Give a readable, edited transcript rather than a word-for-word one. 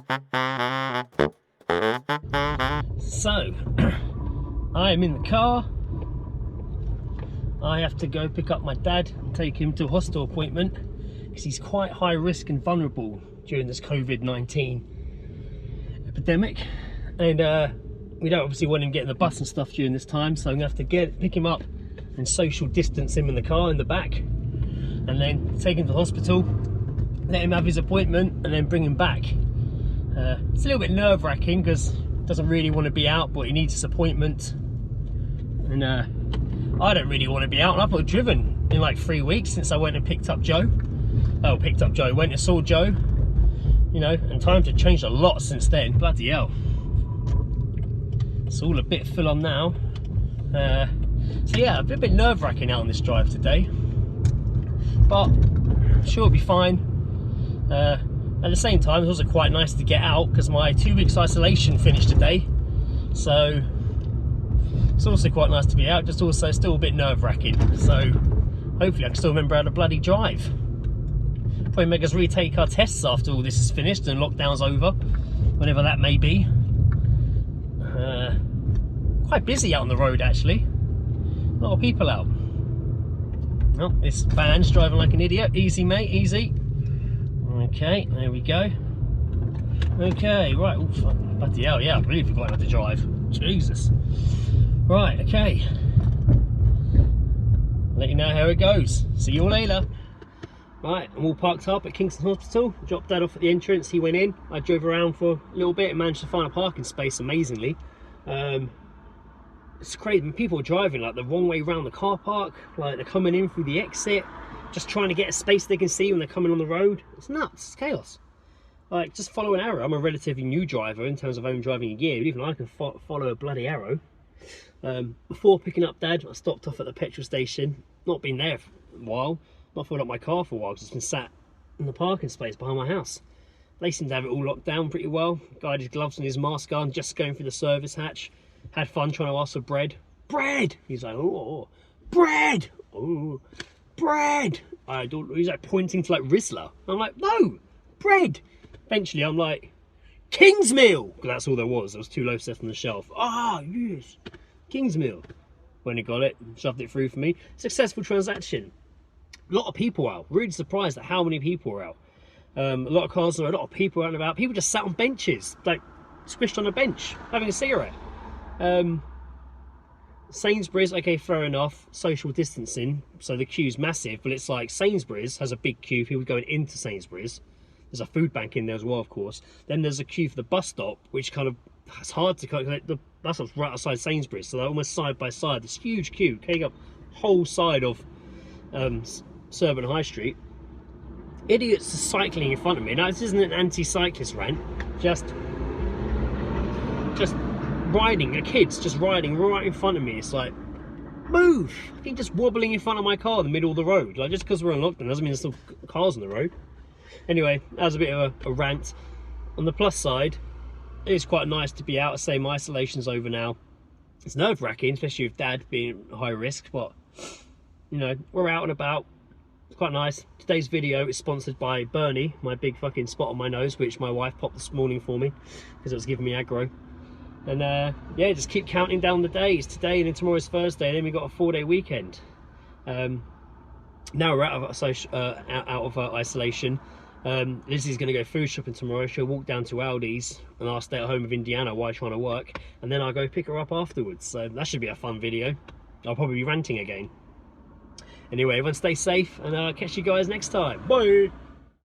So, I am in the car. I have to go pick up my dad and take him to a hospital appointment because he's quite high risk and vulnerable during this COVID-19 epidemic, and we don't obviously want him getting the bus and stuff during this time, so I'm gonna have to pick him up and social distance him in the car in the back, and then take him to the hospital, let him have his appointment, and then bring him back. It's a little bit nerve-wracking because he doesn't really want to be out, but he needs this appointment, and I don't really want to be out, and I've not driven in like 3 weeks since I went and picked up Joe. Went and saw Joe, you know, and times have changed a lot since then. Bloody hell. It's all a bit full on now. So yeah, a bit nerve-wracking out on this drive today, but I'm sure it'll be fine. At the same time, it's also quite nice to get out because my 2 weeks isolation finished today, so it's also quite nice to be out, just also still a bit nerve-wracking. So hopefully I can still remember how to bloody drive. Probably make us retake our tests after all this is finished and lockdown's over, whenever that may be. Quite busy out on the road actually. A lot of people out. Oh, this van's driving like an idiot. Easy mate, easy. Okay, there we go. Okay, right. Oh, bloody hell, yeah, I've really forgotten how to drive. Jesus. Right, okay. Let you know how it goes. See you all later. Right, I'm all parked up at Kingston Hospital. Dropped Dad off at the entrance, he went in. I drove around for a little bit and managed to find a parking space, amazingly. It's crazy, people are driving like the wrong way around the car park, like they're coming in through the exit, just trying to get a space they can see when they're coming on the road. It's nuts, it's chaos. Like, just follow an arrow. I'm a relatively new driver in terms of only driving a year, but even I can follow a bloody arrow. Before picking up Dad, I stopped off at the petrol station. Not been there for a while, not filled up my car for a while because it's been sat in the parking space behind my house. They seem to have it all locked down pretty well. Guy had his gloves and his mask on, just going through the service hatch. Had fun trying to ask for bread. Bread! He's like, oh, bread! Oh, bread! He's like pointing to like Rizzler. I'm like, no, bread! Eventually I'm like, Kingsmill! Because that's all there was. There was 2 loaves left on the shelf. Ah, yes, Kingsmill. When he got it, shoved it through for me. Successful transaction. A lot of people out. Really surprised at how many people were out. A lot of cars, a lot of people out and about. People just sat on benches, like squished on a bench, having a cigarette. Sainsbury's, okay, fair enough, social distancing, so the queue's massive, but it's like Sainsbury's has a big queue, people going into Sainsbury's. There's a food bank in there as well, of course. Then there's a queue for the bus stop, which kind of, it's hard to collect. The bus stop's right outside Sainsbury's, so they're almost side by side. This huge queue taking up whole side of Surbiton High Street. Idiots are cycling in front of me. Now, this isn't an anti-cyclist rant, just riding, the kids just riding right in front of me. It's like, move! I think just wobbling in front of my car in the middle of the road. Like, just because we're on lockdown doesn't mean there's still cars on the road. Anyway, that was a bit of a rant. On the plus side, it is quite nice to be out. I say my isolation's over now. It's nerve-wracking, especially with Dad being high risk, but you know, we're out and about. It's quite nice. Today's video is sponsored by Bernie, my big fucking spot on my nose, which my wife popped this morning for me because it was giving me aggro. And yeah, just keep counting down the days. Today and then tomorrow's Thursday, and then we got a 4-day weekend. Now we're out of isolation. Lizzie's going to go food shopping tomorrow. She'll walk down to Aldi's and I'll stay at home with Indiana while trying to work, and then I'll go pick her up afterwards. So that should be a fun video. I'll probably be ranting again. Anyway, everyone stay safe, and I'll catch you guys next time. Bye!